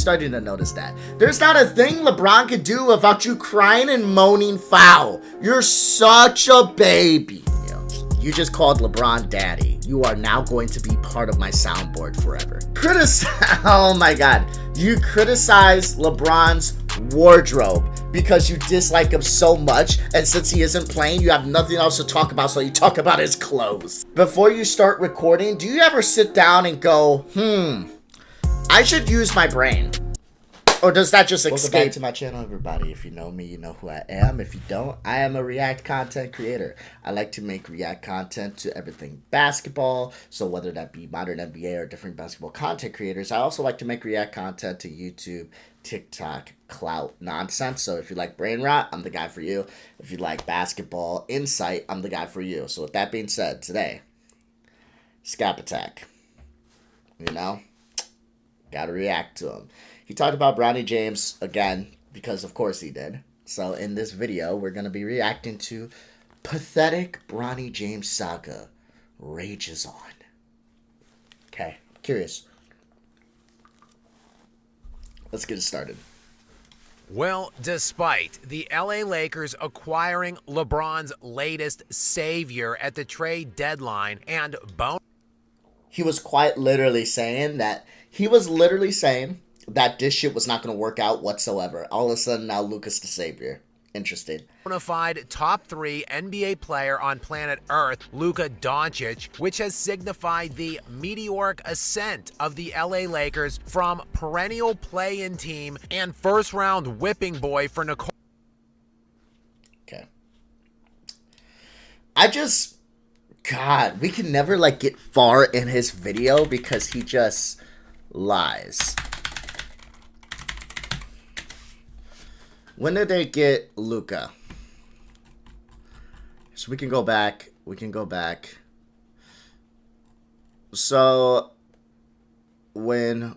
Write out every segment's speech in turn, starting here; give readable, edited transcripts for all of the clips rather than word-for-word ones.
Starting to notice that. There's not a thing LeBron could do without you crying and moaning foul. You're such a baby. You just called LeBron daddy. You are now going to be part of my soundboard forever. Oh my god. You criticize LeBron's wardrobe because you dislike him so much, and since he isn't playing, you have nothing else to talk about, so you talk about his clothes. Before you start recording, do you ever sit down and go, I should use my brain? Or does that just escape? Welcome back to my channel, everybody. If you know me, you know who I am. If you don't, I am a React content creator. I like to make React content to everything basketball. So whether that be modern NBA or different basketball content creators, I also like to make React content to YouTube, TikTok, clout nonsense. So if you like brain rot, I'm the guy for you. If you like basketball insight, I'm the guy for you. So with that being said, today, Skap Attack. You know? Gotta react to him. He talked about Bronny James again, because of course he did. So in this video, we're going to be reacting to pathetic Bronny James saga rages on. Okay, curious. Let's get it started. Well, despite the LA Lakers acquiring LeBron's latest savior at the trade deadline and he was quite literally saying that this shit was not going to work out whatsoever. All of a sudden, now Luka's the savior. Interesting. Bona fide top 3 NBA player on planet Earth, Luka Doncic, which has signified the meteoric ascent of the LA Lakers from perennial play-in team and first-round whipping boy for Nicole. Okay. God, we can never, get far in his video because he just lies. When did they get Luka? So we can go back. So win,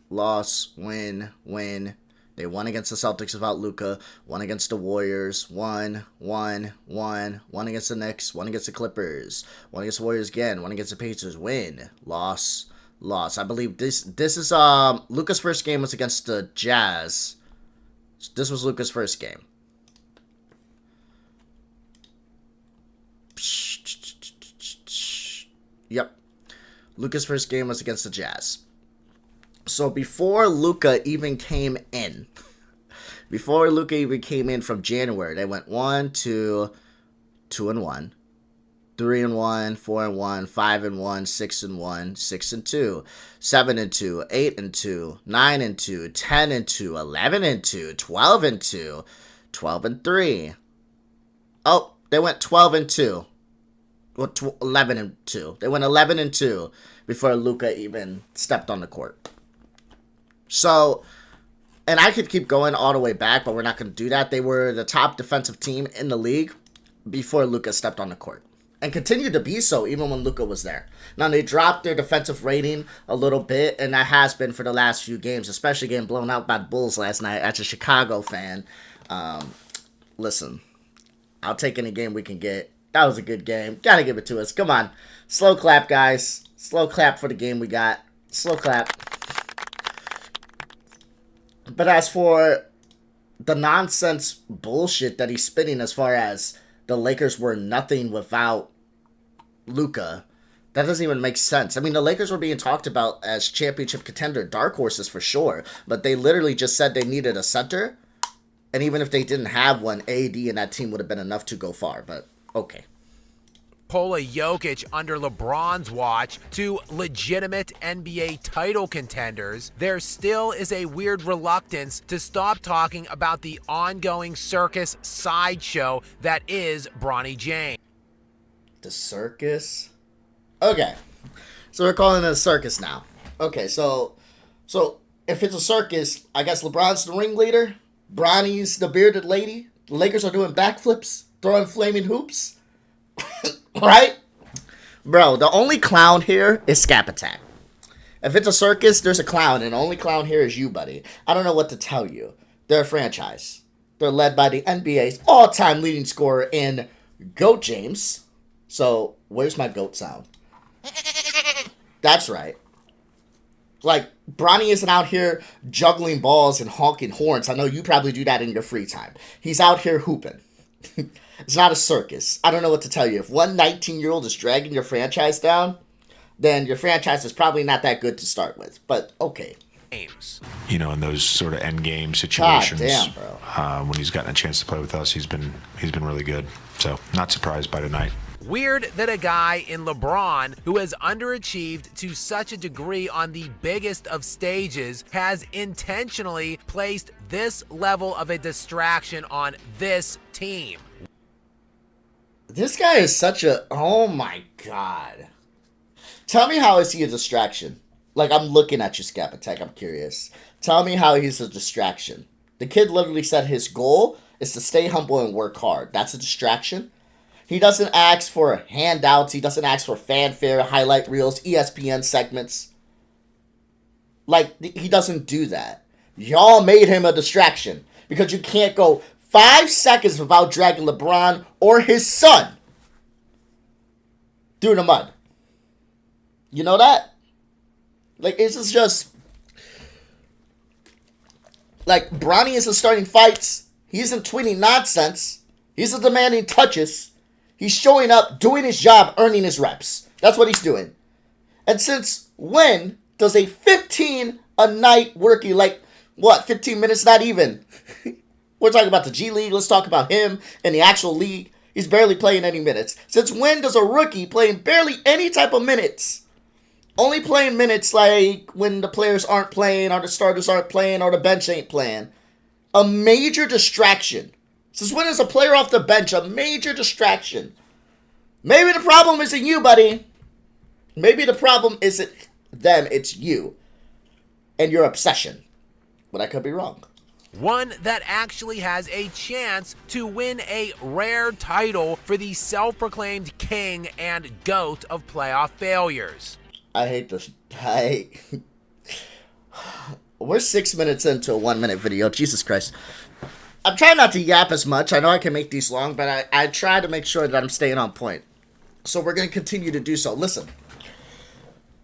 loss, win. They won against the Celtics without Luka, won against the Warriors, won against the Knicks, won against the Clippers, won against the Warriors again, won against the Pacers, win, loss. I believe this is Luka's first game was against the Jazz. This was Luka's first game. Yep. Luka's first game was against the Jazz. So before Luka even came in, from January, they went 1, 2, 2-1, 3-1, 4-1, 5-1, 6-1, 6-2, 7-2, 8-2, 9-2, 10-2, 11-2, 12-2, 12-3. Oh, they went 12-2. Well, 11-2. They went 11-2 before Luka even stepped on the court. So, and I could keep going all the way back, but we're not going to do that. They were the top defensive team in the league before Luka stepped on the court. And continued to be so even when Luka was there. Now, they dropped their defensive rating a little bit, and that has been for the last few games, especially getting blown out by the Bulls last night as a Chicago fan. Listen, I'll take any game we can get. That was a good game. Gotta give it to us. Come on. Slow clap, guys. Slow clap for the game we got. Slow clap. But as for the nonsense bullshit that he's spitting as far as the Lakers were nothing without Luka, that doesn't even make sense. I mean, the Lakers were being talked about as championship contender, dark horses for sure, but they literally just said they needed a center, and even if they didn't have one, AD and that team would have been enough to go far, but okay. Nikola Jokic under LeBron's watch to legitimate NBA title contenders, there still is a weird reluctance to stop talking about the ongoing circus sideshow that is Bronny James. The circus? Okay. So we're calling it a circus now. Okay, so if it's a circus, I guess LeBron's the ringleader, Bronny's the bearded lady, the Lakers are doing backflips, throwing flaming hoops. Right? Bro, the only clown here is Skap Attack. If it's a circus, there's a clown, and the only clown here is you, buddy. I don't know what to tell you. They're a franchise. They're led by the NBA's all-time leading scorer in GOAT James. So, where's my GOAT sound? That's right. Like, Bronny isn't out here juggling balls and honking horns. I know you probably do that in your free time. He's out here hooping. It's not a circus. I don't know what to tell you. If one 19-year-old is dragging your franchise down, then your franchise is probably not that good to start with. But, okay. You know, in those sort of end game situations, God damn, bro. When he's gotten a chance to play with us, he's been really good. So, not surprised by tonight. Weird that a guy in LeBron who has underachieved to such a degree on the biggest of stages has intentionally placed this level of a distraction on this team. This guy is such a... Oh my god. Tell me, how is he a distraction? Like, I'm looking at you, Skap Attack. I'm curious. Tell me how he's a distraction. The kid literally said his goal is to stay humble and work hard. That's a distraction? He doesn't ask for handouts. He doesn't ask for fanfare, highlight reels, ESPN segments. Like, he doesn't do that. Y'all made him a distraction because you can't go 5 seconds without dragging LeBron or his son through the mud. You know that? Like, it's just... Like, Bronny isn't starting fights. He isn't tweeting nonsense. He isn't demanding touches. He's showing up, doing his job, earning his reps. That's what he's doing. And since when does a 15-a-night rookie, like, what, 15 minutes, not even? We're talking about the G League. Let's talk about him in the actual league. He's barely playing any minutes. Since when does a rookie playing barely any type of minutes, only playing minutes like when the players aren't playing or the starters aren't playing or the bench ain't playing, a major distraction? Since when is a player off the bench a major distraction? Maybe the problem isn't you, buddy. Maybe the problem isn't them, it's you and your obsession. But I could be wrong. One that actually has a chance to win a rare title for the self-proclaimed king and goat of playoff failures. I hate this. We're 6 minutes into a 1-minute video. Jesus Christ. I'm trying not to yap as much. I know I can make these long, but I try to make sure that I'm staying on point. So we're going to continue to do so. Listen,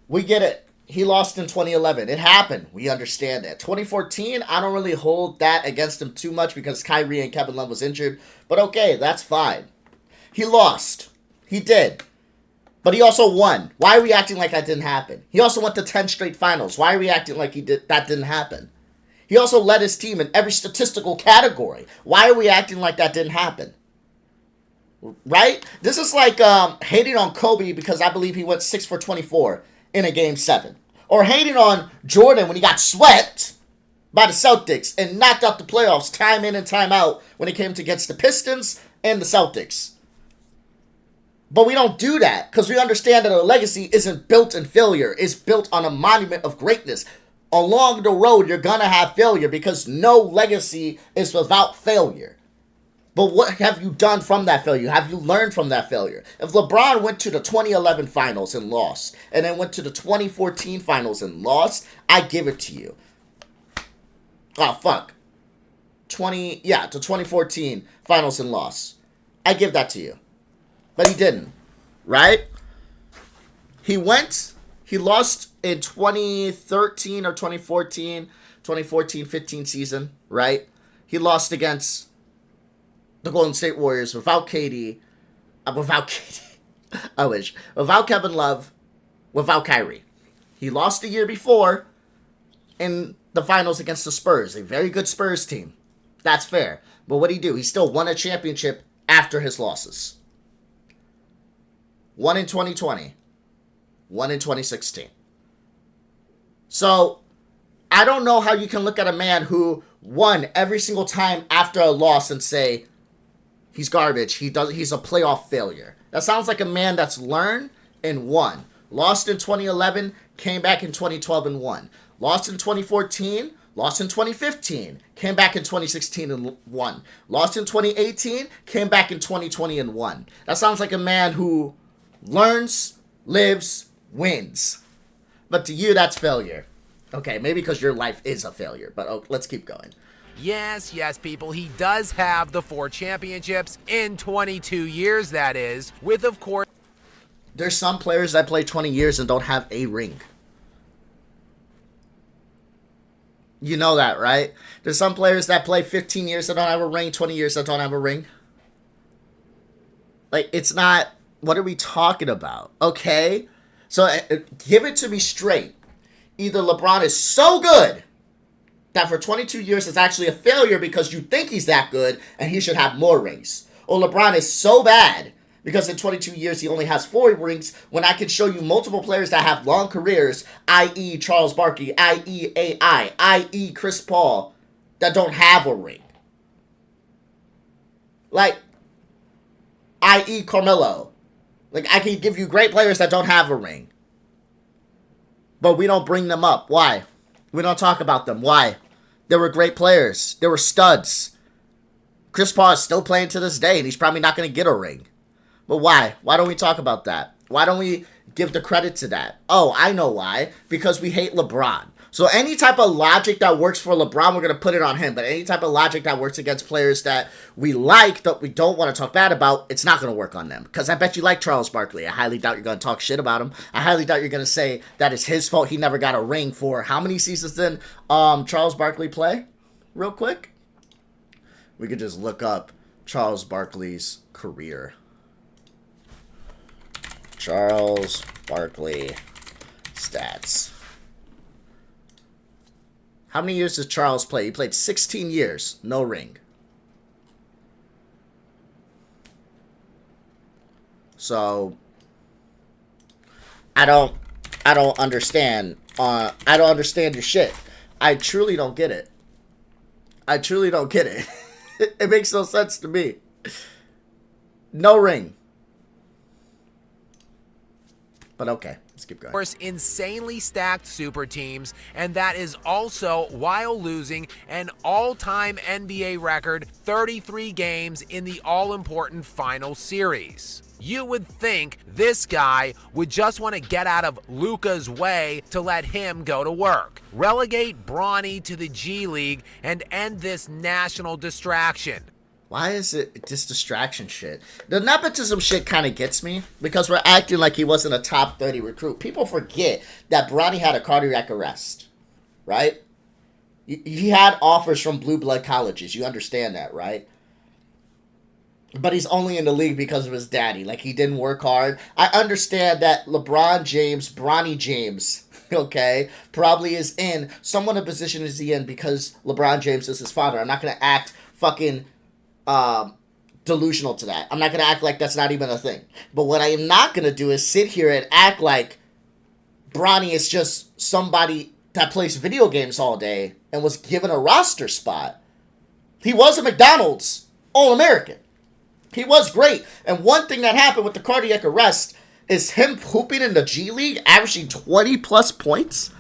we get it. He lost in 2011. It happened. We understand that. 2014, I don't really hold that against him too much because Kyrie and Kevin Love was injured. But okay, that's fine. He lost. He did. But he also won. Why are we acting like that didn't happen? He also went to 10 straight finals. Why are we acting like that didn't happen? He also led his team in every statistical category. Why are we acting like that didn't happen? Right? This is like hating on Kobe because I believe he went 6 for 24 in a Game 7. Or hating on Jordan when he got swept by the Celtics and knocked out the playoffs time in and time out when it came to against the Pistons and the Celtics. But we don't do that because we understand that a legacy isn't built in failure. It's built on a monument of greatness. Along the road, you're going to have failure because no legacy is without failure. But what have you done from that failure? Have you learned from that failure? If LeBron went to the 2011 finals and lost, and then went to the 2014 finals and lost, I give it to you. Oh, fuck. The 2014 finals and lost. I give that to you. But he didn't. Right? He lost in 2013 or 2014-15 season, right? He lost against the Golden State Warriors without KD, I wish, without Kevin Love, without Kyrie. He lost the year before in the finals against the Spurs, a very good Spurs team. That's fair. But what did he do? He still won a championship after his losses. One in 2020. One in 2016. So, I don't know how you can look at a man who won every single time after a loss and say, he's garbage, he's a playoff failure. That sounds like a man that's learned and won. Lost in 2011, came back in 2012 and won. Lost in 2014, lost in 2015, came back in 2016 and won. Lost in 2018, came back in 2020 and won. That sounds like a man who learns, lives, wins. But to you, that's failure. Okay, maybe because your life is a failure, but let's keep going. Yes, people, he does have the 4 championships in 22 years, that is, with, of course... There's some players that play 20 years and don't have a ring. You know that, right? There's some players that play 15 years that don't have a ring, 20 years that don't have a ring. Like, it's not, what are we talking about? Okay? So, give it to me straight. Either LeBron is so good that for 22 years it's actually a failure because you think he's that good and he should have more rings. Or LeBron is so bad because in 22 years he only has 4 rings when I can show you multiple players that have long careers, i.e. Charles Barkley, i.e. AI, i.e. Chris Paul, that don't have a ring. Like, i.e. Carmelo. Like, I can give you great players that don't have a ring. But we don't bring them up. Why? We don't talk about them. Why? They were great players. They were studs. Chris Paul is still playing to this day, and he's probably not going to get a ring. But why? Why don't we talk about that? Why don't we give the credit to that? Oh, I know why. Because we hate LeBron. So any type of logic that works for LeBron, we're going to put it on him. But any type of logic that works against players that we like, that we don't want to talk bad about, it's not going to work on them. Because I bet you like Charles Barkley. I highly doubt you're going to talk shit about him. I highly doubt you're going to say that it's his fault he never got a ring for how many seasons did Charles Barkley play? Real quick. We could just look up Charles Barkley's career. Charles Barkley stats. How many years did Charles play? He played 16 years. No ring. So, I don't understand. I don't understand your shit. I truly don't get it. I truly don't get it. It makes no sense to me. No ring. But okay, let's keep going. Of course, insanely stacked super teams, and that is also while losing an all-time NBA record 33 games in the all-important final series. You would think this guy would just want to get out of Luka's way to let him go to work. Relegate Bronny to the G League and end this national distraction. Why is it this distraction shit? The nepotism shit kind of gets me because we're acting like he wasn't a top 30 recruit. People forget that Bronny had a cardiac arrest, right? He had offers from blue blood colleges. You understand that, right? But he's only in the league because of his daddy. Like, he didn't work hard. I understand that LeBron James, Bronny James, okay, probably is in somewhat a position is he in because LeBron James is his father. I'm not going to act fucking delusional to that. I'm not going to act like that's not even a thing. But what I am not going to do is sit here and act like Bronny is just somebody that plays video games all day and was given a roster spot. He was a McDonald's All-American. He was great. And one thing that happened with the cardiac arrest is him hooping in the G League, averaging 20-plus points.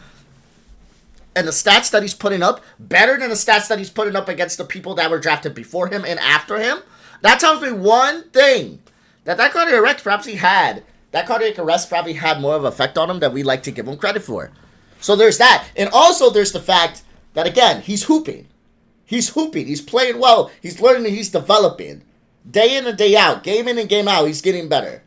And the stats that he's putting up, better than the stats that he's putting up against the people that were drafted before him and after him. That tells me one thing. That cardiac arrest probably had. That cardiac arrest probably had more of an effect on him than we like to give him credit for. So there's that. And also there's the fact that, again, he's hooping. He's hooping. He's playing well. He's learning. He's developing. Day in and day out. Game in and game out. He's getting better.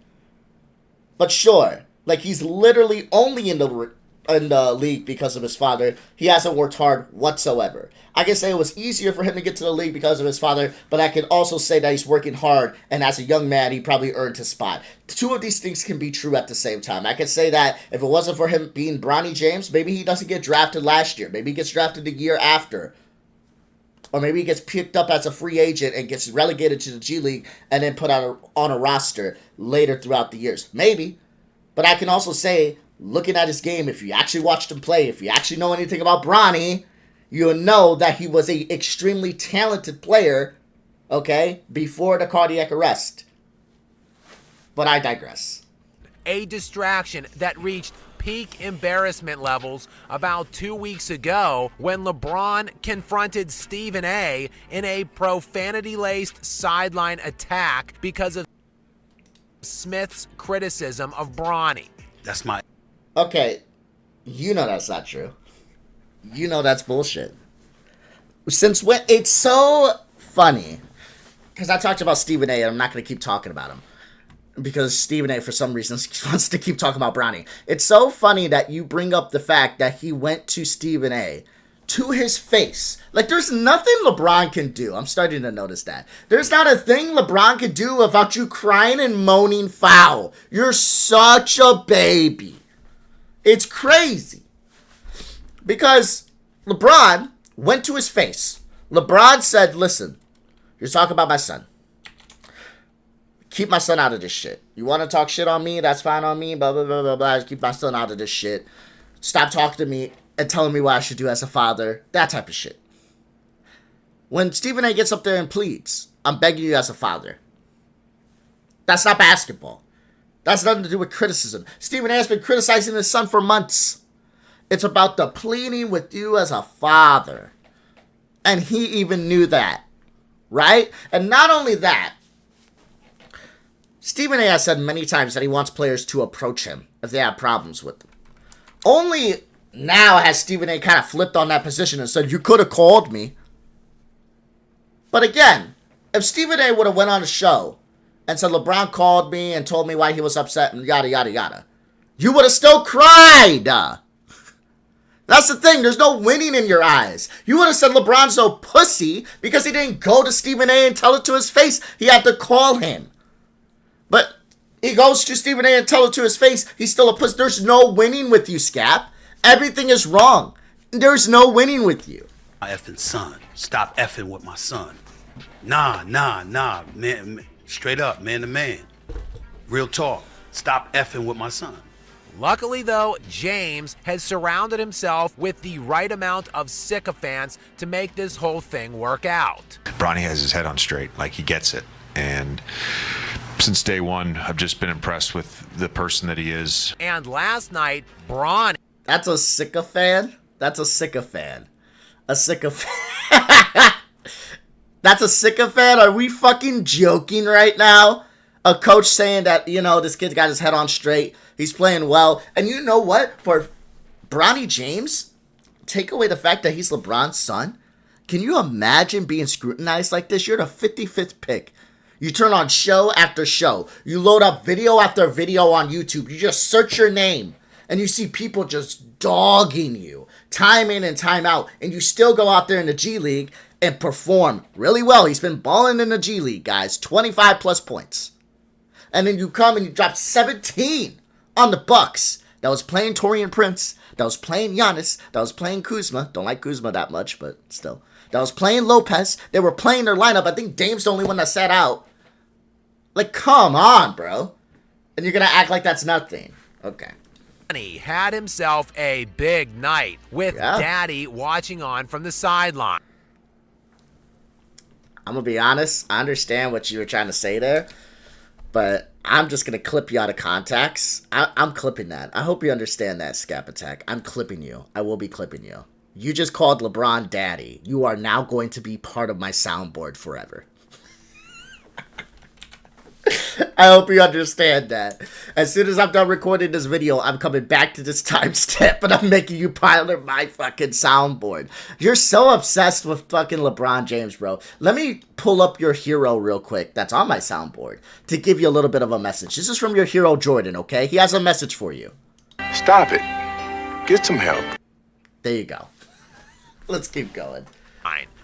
But sure. Like, he's literally only in the league because of his father. He hasn't worked hard whatsoever. I can say it was easier for him to get to the league because of his father, but I can also say that he's working hard, and as a young man, he probably earned his spot. Two of these things can be true at the same time. I can say that if it wasn't for him being Bronny James, maybe he doesn't get drafted last year. Maybe he gets drafted the year after. Or maybe he gets picked up as a free agent and gets relegated to the G League and then put on a roster later throughout the years. Maybe. But I can also say, looking at his game, if you actually watched him play, if you actually know anything about Bronny, you'll know that he was an extremely talented player, okay, before the cardiac arrest. But I digress. A distraction that reached peak embarrassment levels about 2 weeks ago when LeBron confronted Stephen A. in a profanity-laced sideline attack because of Smith's criticism of Bronny. That's my... Okay, you know that's not true. You know that's bullshit. Since when... It's so funny. Because I talked about Stephen A. and I'm not going to keep talking about him. Because Stephen A. for some reason wants to keep talking about Bronny. It's so funny that you bring up the fact that he went to Stephen A. to his face. Like, there's nothing LeBron can do. I'm starting to notice that. There's not a thing LeBron can do about you crying and moaning foul. You're such a baby. It's crazy. Because LeBron went to his face. LeBron said, listen, you're talking about my son. Keep my son out of this shit. You want to talk shit on me? That's fine on me. Blah, blah, blah, blah, blah. Keep my son out of this shit. Stop talking to me and telling me what I should do as a father. That type of shit. When Stephen A gets up there and pleads, I'm begging you as a father. That's not basketball. That's nothing to do with criticism. Stephen A has been criticizing his son for months. It's about the pleading with you as a father. And he even knew that. Right? And not only that, Stephen A has said many times that he wants players to approach him if they have problems with them. Only now has Stephen A kind of flipped on that position and said, you could have called me. But again, if Stephen A would have went on a show and said LeBron called me and told me why he was upset and yada, yada, yada, you would have still cried. That's the thing. There's no winning in your eyes. You would have said LeBron's a pussy because he didn't go to Stephen A and tell it to his face. He had to call him. But he goes to Stephen A and tell it to his face. He's still a pussy. There's no winning with you, Skap. Everything is wrong. There's no winning with you. My effing son. Stop effing with my son. Nah. Man, straight up, man to man. Real talk. Stop effing with my son. Luckily, though, James has surrounded himself with the right amount of sycophants to make this whole thing work out. Bronny has his head on straight, like he gets it. And since day one, I've just been impressed with the person that he is. And last night, Bronny. That's a sycophant? That's a sycophant. A sycophant. That's a sycophant? Are we fucking joking right now? A coach saying that, you know, this kid got his head on straight. He's playing well. And you know what? For Bronny James, take away the fact that he's LeBron's son. Can you imagine being scrutinized like this? You're the 55th pick. You turn on show after show. You load up video after video on YouTube. You just search your name. And you see people just dogging you. Time in and time out. And you still go out there in the G League and perform really well. He's been balling in the G League, guys. 25 plus points. And then you come and you drop 17 on the Bucks. That was playing Taurean Prince. That was playing Giannis. That was playing Kuzma. Don't like Kuzma that much, but still. That was playing Lopez. They were playing their lineup. I think Dame's the only one that sat out. Like, come on, bro. And you're going to act like that's nothing. Okay. He had himself a big night with Daddy watching on from the sideline. I'm going to be honest. I understand what you were trying to say there. But I'm just going to clip you out of context. I'm clipping that. I hope you understand that, Skap Attack. I'm clipping you. I will be clipping you. You just called LeBron daddy. You are now going to be part of my soundboard forever. I hope you understand that. As soon as I'm done recording this video, I'm coming back to this timestamp and I'm making you part of my fucking soundboard. You're so obsessed with fucking LeBron James, bro. Let me pull up your hero real quick that's on my soundboard to give you a little bit of a message. This is from your hero, Jordan, okay? He has a message for you. Stop it. Get some help. There you go. Let's keep going.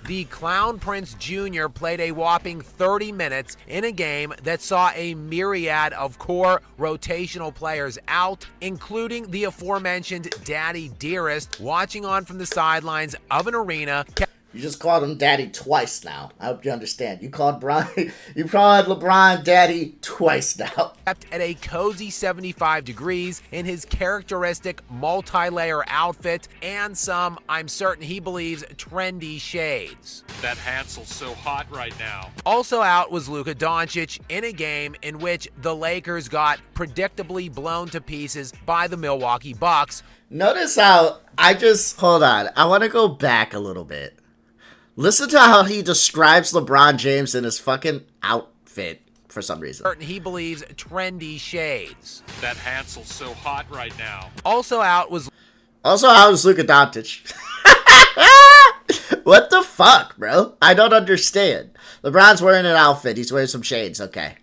The Clown Prince Jr. played a whopping 30 minutes in a game that saw a myriad of core rotational players out, including the aforementioned Daddy Dearest, watching on from the sidelines of an arena. You just called him daddy twice now. I hope you understand. You called LeBron daddy twice now. Kept at a cozy 75 degrees in his characteristic multi-layer outfit and some, I'm certain he believes, trendy shades. That Hansel's so hot right now. Also out was Luka Doncic in a game in which the Lakers got predictably blown to pieces by the Milwaukee Bucks. Notice how hold on. I want to go back a little bit. Listen to how he describes LeBron James in his fucking outfit for some reason. He believes trendy shades. That Hansel's so hot right now. Also out was Luka Doncic. What the fuck, bro? I don't understand. LeBron's wearing an outfit. He's wearing some shades. Okay.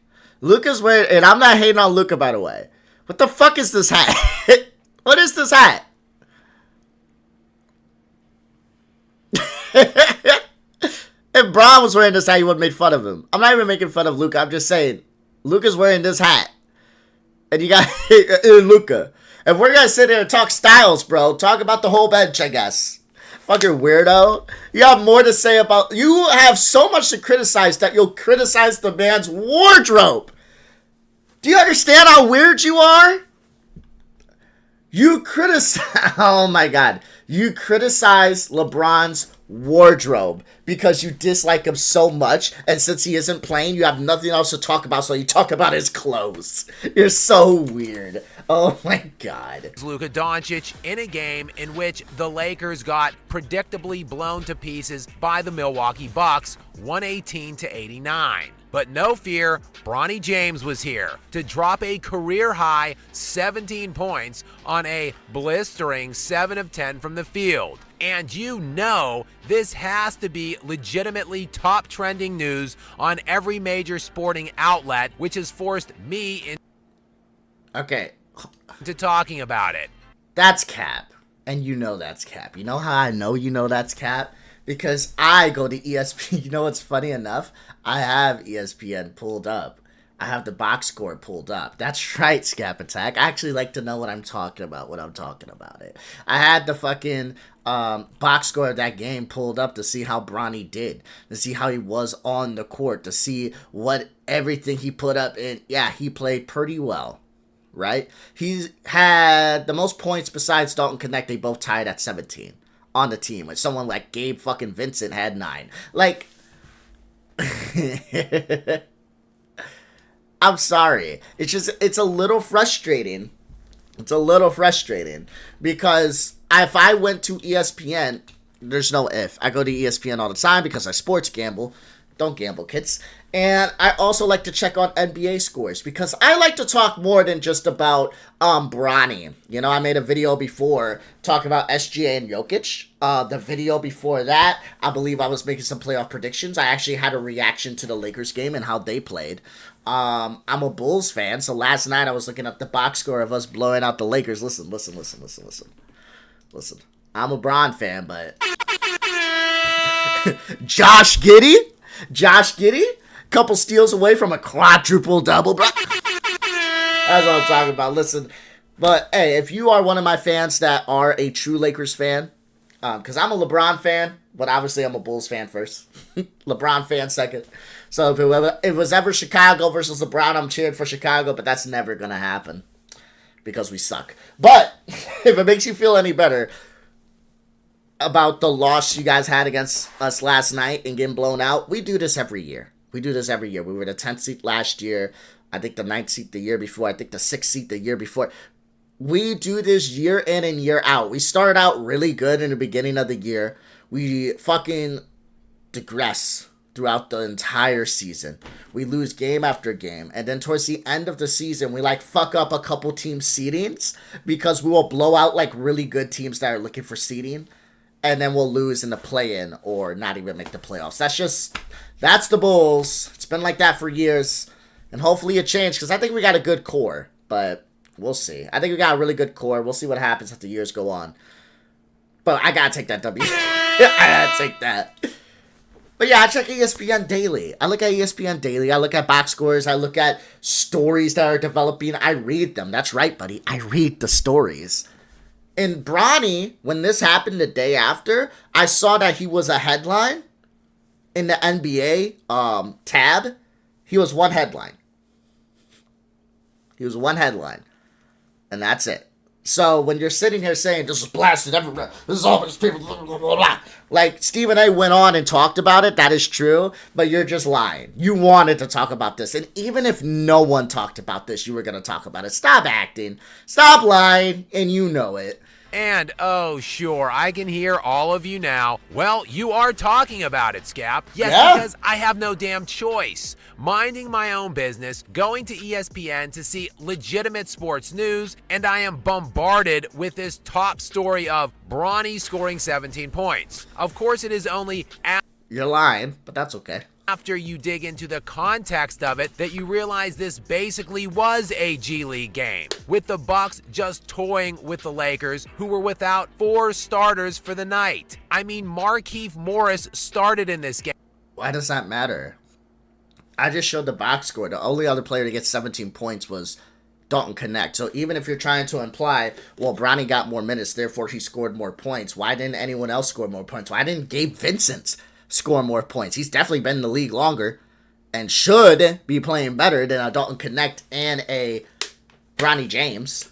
Luka's wearing, and I'm not hating on Luka, by the way. What the fuck is this hat? What is this hat? If Bron was wearing this hat, you would have made fun of him. I'm not even making fun of Luka. I'm just saying, Luka's wearing this hat. And you got Luka. If we're going to sit here and talk styles, bro, talk about the whole bench, I guess. Fucking weirdo. You have more to say about... You have so much to criticize that you'll criticize the man's wardrobe. Do you understand how weird you are? You criticize... Oh, my God. You criticize LeBron's wardrobe because you dislike him so much, and since he isn't playing, you have nothing else to talk about, so you talk about his clothes. You're so weird. Oh my God. Luka Doncic in a game in which the Lakers got predictably blown to pieces by the Milwaukee Bucks, 118-89. But no fear, Bronny James was here to drop a career-high 17 points on a blistering 7 of 10 from the field. And you know this has to be legitimately top trending news on every major sporting outlet, which has forced me into talking about it. That's cap. And you know that's cap. You know how I know you know that's cap? Because I go to ESPN. You know what's funny enough? I have ESPN pulled up. I have the box score pulled up. That's right, Skap Attack. I actually like to know what I'm talking about when I'm talking about it. I had the fucking box score of that game pulled up to see how Bronny did, to see how he was on the court, to see what everything he put up in. Yeah, he played pretty well, right? He had the most points besides Dalton Connect. They both tied at 17 on the team. With someone like Gabe fucking Vincent had 9. Like, I'm sorry. It's a little frustrating. It's a little frustrating because if I went to ESPN, there's no if. I go to ESPN all the time because I sports gamble. Don't gamble, kids. And I also like to check on NBA scores because I like to talk more than just about Bronny. You know, I made a video before talking about SGA and Jokic. The video before that, I believe I was making some playoff predictions. I actually had a reaction to the Lakers game and how they played. I'm a Bulls fan, so last night I was looking at the box score of us blowing out the Lakers. Listen. I'm a Bron fan, but Josh Giddey, couple steals away from a quadruple double, bro. That's what I'm talking about. Listen, but hey, if you are one of my fans that are a true Lakers fan, because I'm a LeBron fan, but obviously I'm a Bulls fan first. LeBron fan second. So if it was ever Chicago versus LeBron, I'm cheering for Chicago, but that's never going to happen because we suck. But if it makes you feel any better about the loss you guys had against us last night and getting blown out, we do this every year. We were the 10th seed last year. I think the 9th seed the year before. I think the 6th seed the year before. We do this year in and year out. We started out really good in the beginning of the year. We fucking digress throughout the entire season. We lose game after game. And then towards the end of the season, we fuck up a couple team seedings because we will blow out really good teams that are looking for seeding. And then we'll lose in the play-in or not even make the playoffs. That's the Bulls. It's been like that for years. And hopefully it changed because I think we got a good core. But we'll see. I think we got a really good core. We'll see what happens as the years go on. But I gotta take that W. I gotta take that. But yeah, I check ESPN daily. I look at ESPN daily. I look at box scores. I look at stories that are developing. I read them. That's right, buddy. I read the stories. And Bronny, when this happened the day after, I saw that he was a headline in the NBA tab. He was one headline. And that's it. So when you're sitting here saying this is blasted everywhere, this is all these people, blah, blah, blah, blah. Like Stephen A went on and talked about it, that is true, but you're just lying. You wanted to talk about this, and even if no one talked about this, you were going to talk about it. Stop acting, stop lying, and you know it. And, oh, sure, I can hear all of you now. Well, you are talking about it, Skap. Yes, yeah? Because I have no damn choice. Minding my own business, going to ESPN to see legitimate sports news, and I am bombarded with this top story of Bronny scoring 17 points. Of course, it is only... You're lying, but that's okay. After you dig into the context of it, that you realize this basically was a G League game, with the Bucks just toying with the Lakers, who were without 4 starters for the night. I mean, Markieff Morris started in this game. Why does that matter? I just showed the box score. The only other player to get 17 points was Dalton Connect. So even if you're trying to imply, well, Bronny got more minutes, therefore he scored more points, why didn't anyone else score more points? Why didn't Gabe Vincent score more points? He's definitely been in the league longer and should be playing better than a Dalton Connect and a Bronny James.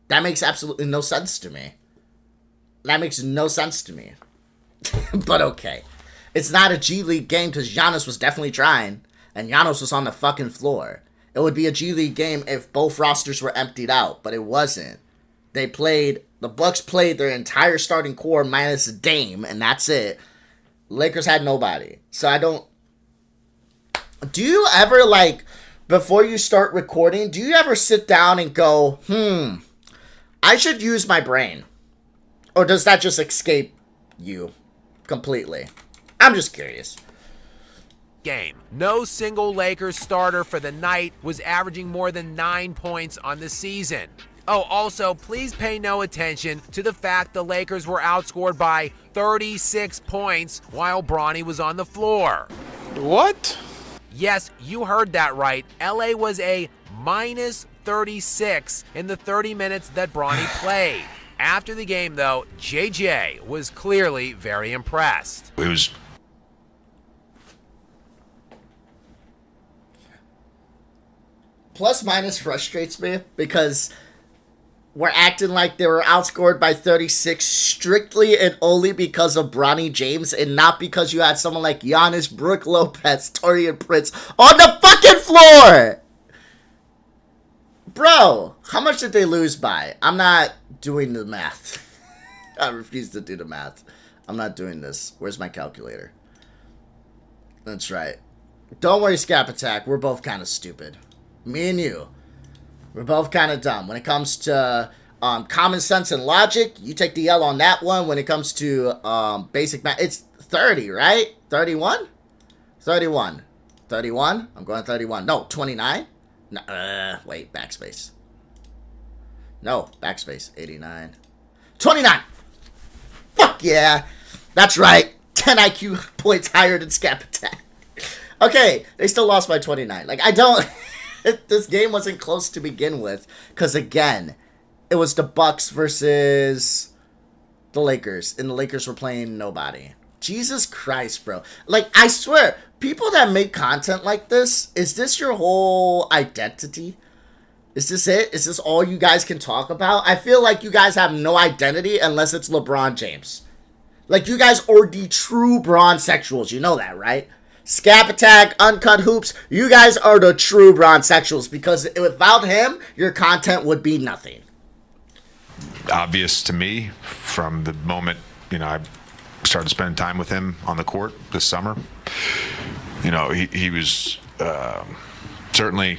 That makes absolutely no sense to me. That makes no sense to me. But okay. It's not a G League game because Giannis was definitely trying, and Giannis was on the fucking floor. It would be a G League game if both rosters were emptied out, but it wasn't. The Bucks played their entire starting core minus Dame, and that's it. Lakers had nobody. So do you ever, before you start recording, do you ever sit down and go, I should use my brain? Or does that just escape you completely? I'm just curious. Game. No single Lakers starter for the night was averaging more than 9 points on the season. Oh, also, please pay no attention to the fact the Lakers were outscored by 36 points while Bronny was on the floor. What? Yes, you heard that right. LA was a minus 36 in the 30 minutes that Bronny played. After the game, though, JJ was clearly very impressed. It was Plus minus frustrates me because we're acting like they were outscored by 36 strictly and only because of Bronny James and not because you had someone like Giannis, Brook Lopez, Taurean Prince on the fucking floor! Bro, how much did they lose by? I'm not doing the math. I refuse to do the math. I'm not doing this. Where's my calculator? That's right. Don't worry, Skap Attack. We're both kind of stupid. Me and you. We're both kind of dumb. When it comes to common sense and logic, you take the L on that one. When it comes to basic math, it's 30, right? 31? 31. 31? I'm going 31. No, 29? No, wait, backspace. No, backspace. 89. 29! Fuck yeah! That's right. 10 IQ points higher than Skap Attack. Okay, they still lost by 29. This game wasn't close to begin with, because again, it was the Bucks versus the Lakers, and the Lakers were playing nobody. Jesus Christ, bro. I swear, people that make content like this, is this your whole identity? Is this it? Is this all you guys can talk about? I feel like you guys have no identity unless it's LeBron James. You guys are the true Bron sexuals. You know that, right? Skap Attack, Uncut Hoops, you guys are the true Bron sexuals because without him, your content would be nothing. obvious to me from the moment, I started spending time with him on the court this summer. He was certainly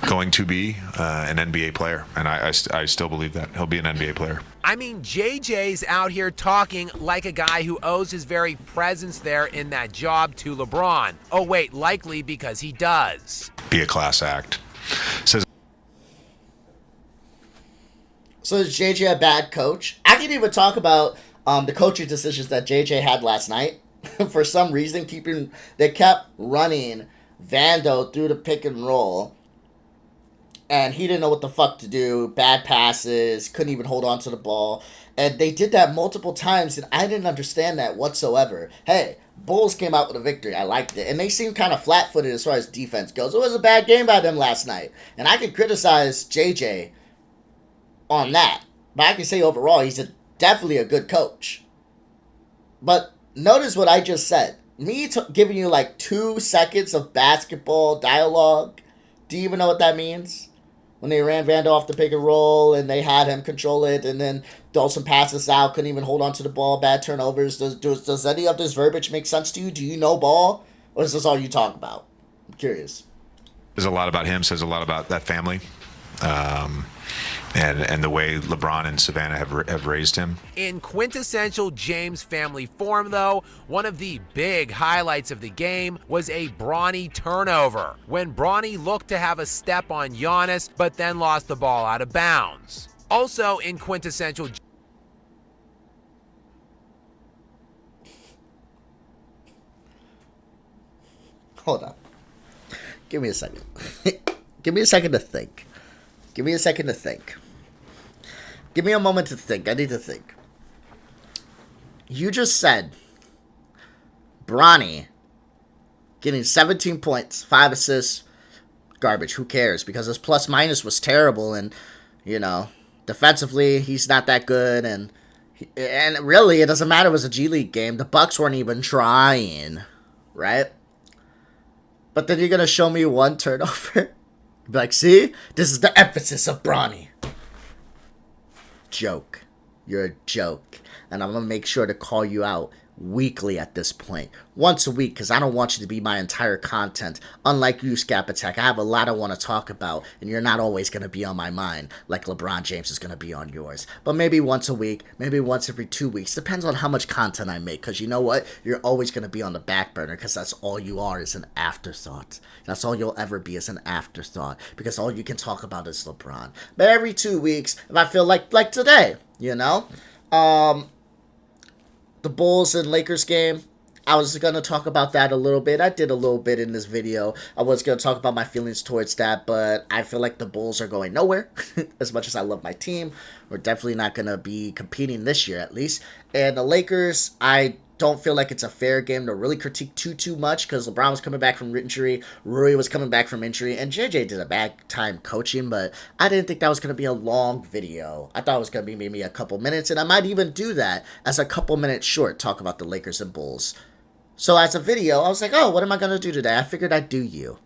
going to be an NBA player, and I still believe that. He'll be an NBA player. I mean, JJ's out here talking like a guy who owes his very presence there in that job to LeBron. Oh, wait, likely because he does. Be a class act. Says. So is JJ a bad coach? I can even talk about the coaching decisions that JJ had last night. For some reason, they kept running Vando through the pick and roll. And he didn't know what the fuck to do. Bad passes. Couldn't even hold on to the ball. And they did that multiple times, and I didn't understand that whatsoever. Hey, Bulls came out with a victory. I liked it. And they seemed kind of flat-footed as far as defense goes. It was a bad game by them last night. And I can criticize JJ on that. But I can say overall, he's definitely a good coach. But notice what I just said. Me giving you 2 seconds of basketball dialogue. Do you even know what that means? When they ran Vando off the pick and roll and they had him control it and then throw some passes out, couldn't even hold on to the ball, bad turnovers. Does any of this verbiage make sense to you? Do you know ball? Or is this all you talk about? I'm curious. Says a lot about him, says a lot about that family. and the way LeBron and Savannah have raised him. In quintessential James family form, though, one of the big highlights of the game was a Bronny turnover, when Bronny looked to have a step on Giannis, but then lost the ball out of bounds. Also in quintessential... Hold on. Give me a second. Give me a second to think. Give me a second to think. Give me a moment to think. I need to think. You just said Bronny getting 17 points, 5 assists, garbage. Who cares? Because his plus minus was terrible, and you know, defensively he's not that good, and really it doesn't matter. It was a G League game. The Bucks weren't even trying, right? But then you're gonna show me one turnover. Be like, see, this is the emphasis of Bronny. Joke. You're a joke. And I'm going to make sure to call you out weekly at this point. Once a week, because I don't want you to be my entire content. Unlike you, Skap Attack, I have a lot I want to talk about, and you're not always going to be on my mind like LeBron James is going to be on yours. But maybe once a week, maybe once every 2 weeks. Depends on how much content I make, because you know what? You're always going to be on the back burner, because that's all you are, is an afterthought. That's all you'll ever be, is an afterthought, because all you can talk about is LeBron. But every 2 weeks, if I feel like today, you know? The Bulls and Lakers game, I was going to talk about that a little bit. I did a little bit in this video. I was going to talk about my feelings towards that, but I feel like the Bulls are going nowhere. As much as I love my team, we're definitely not going to be competing this year, at least. And the Lakers, I don't feel like it's a fair game to really critique too much, because LeBron was coming back from injury, Rui was coming back from injury, and JJ did a bad time coaching, but I didn't think that was going to be a long video. I thought it was going to be maybe a couple minutes, and I might even do that as a couple minutes short, talk about the Lakers and Bulls. So as a video, I was like, oh, what am I going to do today? I figured I'd do you.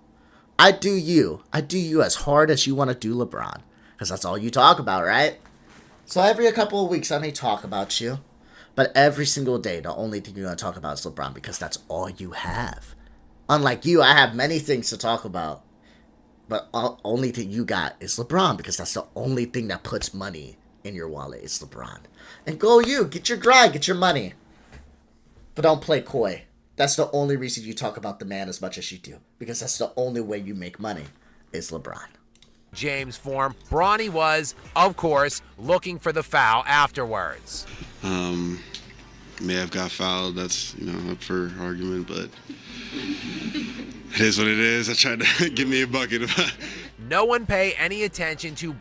I do you as hard as you want to do LeBron, because that's all you talk about, right? So every couple of weeks, I may talk about you. But every single day, the only thing you're going to talk about is LeBron, because that's all you have. Unlike you, I have many things to talk about. But only thing you got is LeBron, because that's the only thing that puts money in your wallet is LeBron. And go you, get your grind, get your money. But don't play coy. That's the only reason you talk about the man as much as you do. Because that's the only way you make money is LeBron. James form, Bronny was, of course, looking for the foul afterwards. May have got fouled. That's, up for argument, but it is what it is. I tried to give me a bucket. No one pay any attention to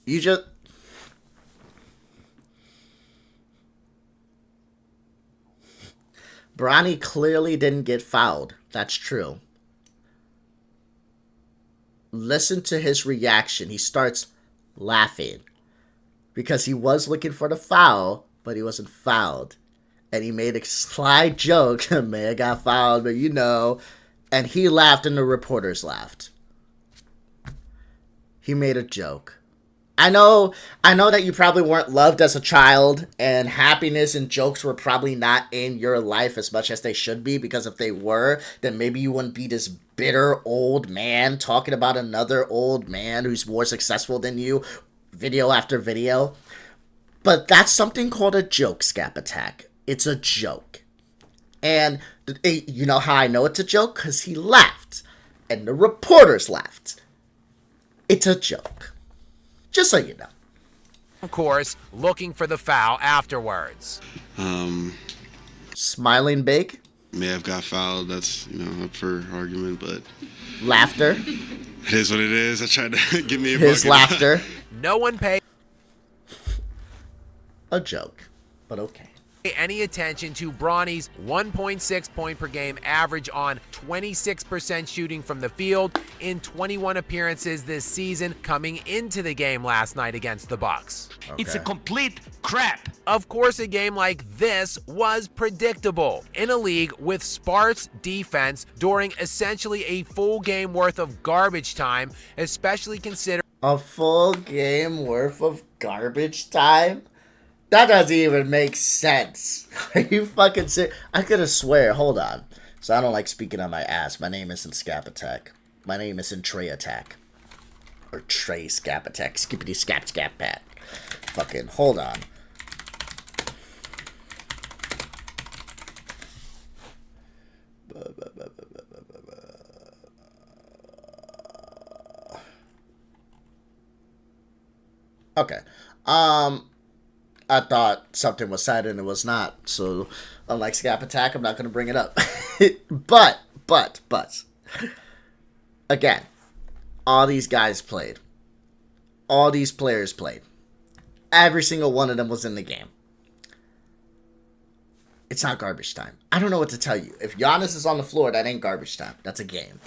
You just... Bronny clearly didn't get fouled. That's true. Listen to his reaction. He starts laughing. Because he was looking for the foul, but he wasn't fouled. And he made a sly joke. Man got fouled, but And he laughed and the reporters laughed. He made a joke. I know that you probably weren't loved as a child, and happiness and jokes were probably not in your life as much as they should be, because if they were, then maybe you wouldn't be this bitter old man talking about another old man who's more successful than you, video after video. But that's something called a joke, Skap Attack. It's a joke. And you know how I know it's a joke? Because he laughed. And the reporters laughed. It's a joke. Just so you know. Of course, looking for the foul afterwards. Smiling big. May have got fouled. That's, up for argument, but Laughter. it is what it is. I tried to give me a His bucket. laughter. No one paid A joke. But okay. any attention to Bronny's 1.6 point per game average on 26% shooting from the field in 21 appearances this season, coming into the game last night against the Bucks. Okay. It's a complete crap. Of course, a game like this was predictable in a league with sparse defense during essentially a full game worth of garbage time, especially considering A full game worth of garbage time? That doesn't even make sense. Are you fucking serious? I could have swear. Hold on. So I don't like speaking on my ass. My name isn't Skap Attack. My name isn't Trey Attack. Or Trey Skap Attack. Skippity Skap Pat. Fucking, hold on. Okay. I thought something was said and it was not. So, unlike Skap Attack, I'm not going to bring it up. but, again, all these guys played. All these players played. Every single one of them was in the game. It's not garbage time. I don't know what to tell you. If Giannis is on the floor, that ain't garbage time. That's a game.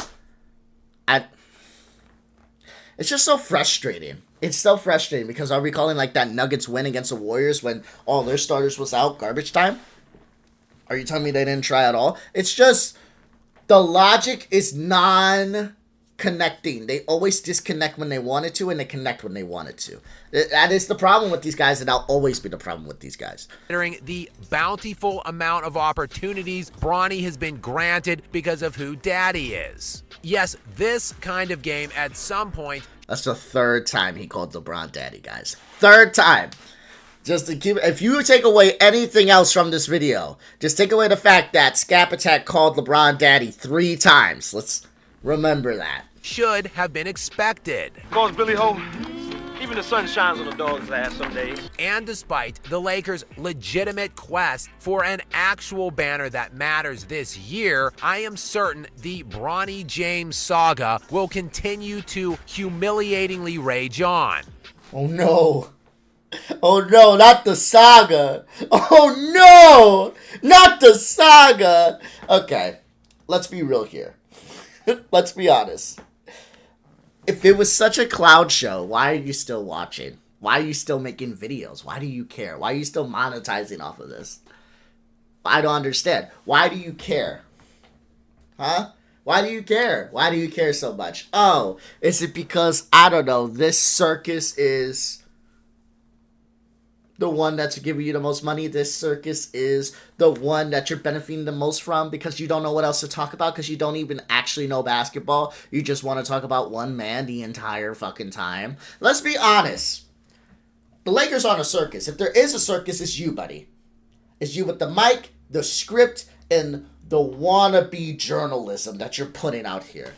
It's just so frustrating. It's so frustrating because are we calling like that Nuggets win against the Warriors when all their starters was out garbage time? Are you telling me they didn't try at all? It's just the logic is non-connecting. They always disconnect when they wanted to and they connect when they wanted to. That is the problem with these guys and that'll always be the problem with these guys. Considering the bountiful amount of opportunities Bronny has been granted because of who Daddy is. Yes, this kind of game at some point. That's the third time he called LeBron Daddy, guys. Third time. Just to keep, if you take away anything else from this video, just take away the fact that Skap Attack called LeBron Daddy 3 times. Let's remember that. Should have been expected. Of course, Billy Ho, even the sun shines on the dog's ass some days. And despite the Lakers' legitimate quest for an actual banner that matters this year, I am certain the Bronny James saga will continue to humiliatingly rage on. Oh no. Oh no, not the saga. Oh no, not the saga. Okay, let's be real here. Let's be honest. If it was such a cloud show, why are you still watching? Why are you still making videos? Why do you care? Why are you still monetizing off of this? I don't understand. Why do you care? Huh? Why do you care? Why do you care so much? Oh, is it because, I don't know, this circus is the one that's giving you the most money? This circus is the one that you're benefiting the most from because you don't know what else to talk about because you don't even actually know basketball. You just want to talk about one man the entire fucking time. Let's be honest. The Lakers aren't a circus. If there is a circus, it's you, buddy. It's you with the mic, the script, and the wannabe journalism that you're putting out here.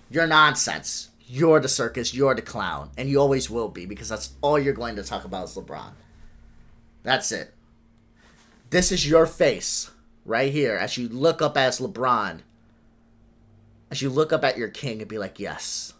You're nonsense. You're the circus. You're the clown. And you always will be because that's all you're going to talk about is LeBron. That's it. This is your face right here as you look up as LeBron. As you look up at your king and be like, yes.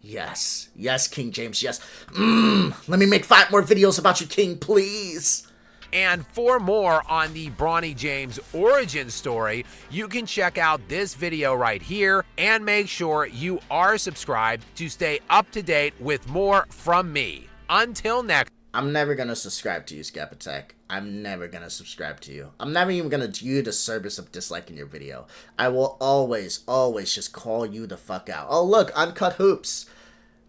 Yes. Yes, King James. Yes. Let me make 5 more videos about you, King, please. And for more on the Bronny James origin story, you can check out this video right here and make sure you are subscribed to stay up to date with more from me. Until next. I'm never going to subscribe to you, Skap Attack. I'm never going to subscribe to you. I'm never even going to do you the service of disliking your video. I will always just call you the fuck out. Oh, look, Uncut Hoops.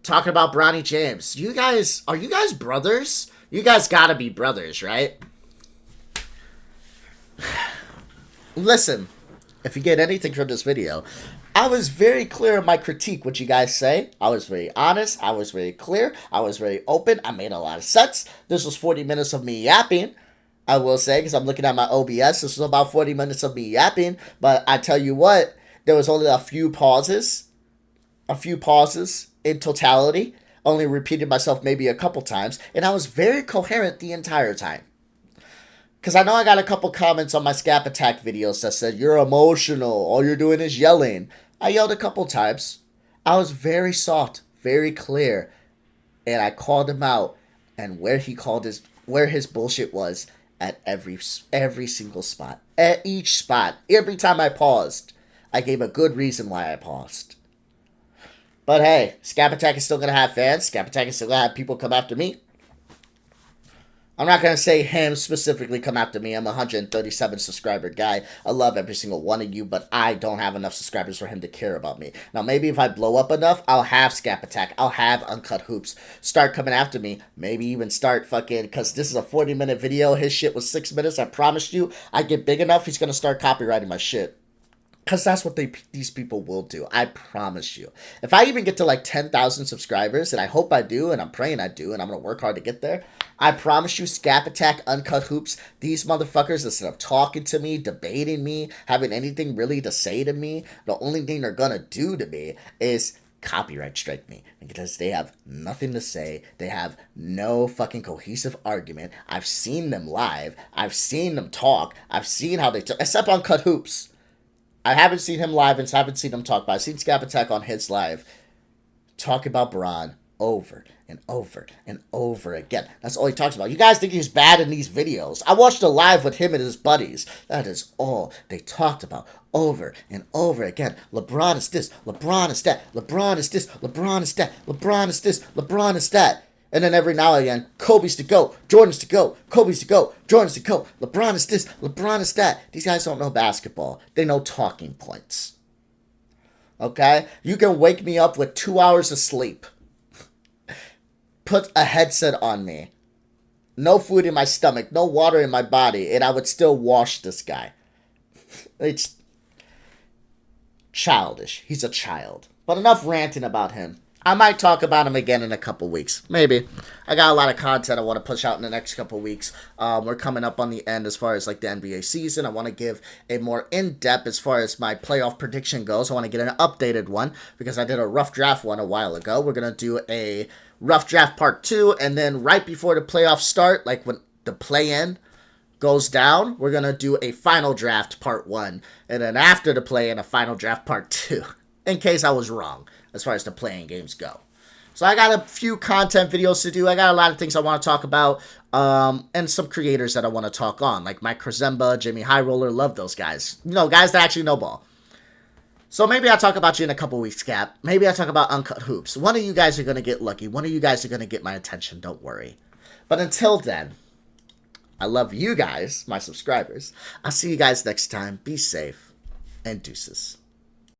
Talking about Bronny James. Are you guys brothers? You guys gotta be brothers, right? Listen, if you get anything from this video, I was very clear in my critique, what you guys say. I was very honest. I was very clear. I was very open. I made a lot of sense. This was 40 minutes of me yapping, I will say, because I'm looking at my OBS. This was about 40 minutes of me yapping. But I tell you what, there was only a few pauses. In totality. Only repeated myself maybe a couple times. And I was very coherent the entire time. Because I know I got a couple comments on my Skap Attack videos that said, you're emotional. All you're doing is yelling. I yelled a couple times. I was very soft, very clear. And I called him out. And where his bullshit was at every single spot. At each spot. Every time I paused. I gave a good reason why I paused. But hey, Skap Attack is still going to have fans. Skap Attack is still going to have people come after me. I'm not going to say him specifically come after me. I'm a 137 subscriber guy. I love every single one of you, but I don't have enough subscribers for him to care about me. Now, maybe if I blow up enough, I'll have Skap Attack. I'll have Uncut Hoops start coming after me. Maybe even start fucking, because this is a 40-minute video. His shit was 6 minutes. I promised you, I get big enough, he's going to start copyrighting my shit. Because that's what these people will do. I promise you. If I even get to like 10,000 subscribers, and I hope I do, and I'm praying I do, and I'm going to work hard to get there, I promise you, Skap Attack, Uncut Hoops, these motherfuckers, instead of talking to me, debating me, having anything really to say to me, the only thing they're going to do to me is copyright strike me, because they have nothing to say. They have no fucking cohesive argument. I've seen them live. I've seen them talk. I've seen how they talk, except on Cut Hoops. I haven't seen him live and haven't seen him talk, but I've seen Skap Attack on his live talk about Bron over and over and over again. That's all he talks about. You guys think he's bad in these videos. I watched a live with him and his buddies. That is all they talked about over and over again. LeBron is this. LeBron is that. LeBron is this. LeBron is that. LeBron is this. LeBron is that. And then every now and again, Kobe's to go, Jordan's to go, Kobe's to go, Jordan's to go, LeBron is this, LeBron is that. These guys don't know basketball. They know talking points. Okay? You can wake me up with 2 hours of sleep. Put a headset on me. No food in my stomach, no water in my body, and I would still wash this guy. It's childish. He's a child. But enough ranting about him. I might talk about him again in a couple weeks. Maybe. I got a lot of content I want to push out in the next couple weeks. We're coming up on the end as far as like the NBA season. I want to give a more in-depth as far as my playoff prediction goes. I want to get an updated one because I did a rough draft one a while ago. We're going to do a rough draft part 2. And then right before the playoffs start, like when the play-in goes down, we're going to do a final draft part 1. And then after the play-in, a final draft part 2. In case I was wrong as far as the playing games go. So I got a few content videos to do. I got a lot of things I want to talk about. And some creators that I want to talk on. Like Mike Krzemba, Jimmy High Roller. Love those guys. You know, guys that actually know ball. So maybe I'll talk about you in a couple weeks, Skap. Maybe I'll talk about Uncut Hoops. One of you guys are going to get lucky. One of you guys are going to get my attention. Don't worry. But until then, I love you guys, my subscribers. I'll see you guys next time. Be safe. And deuces.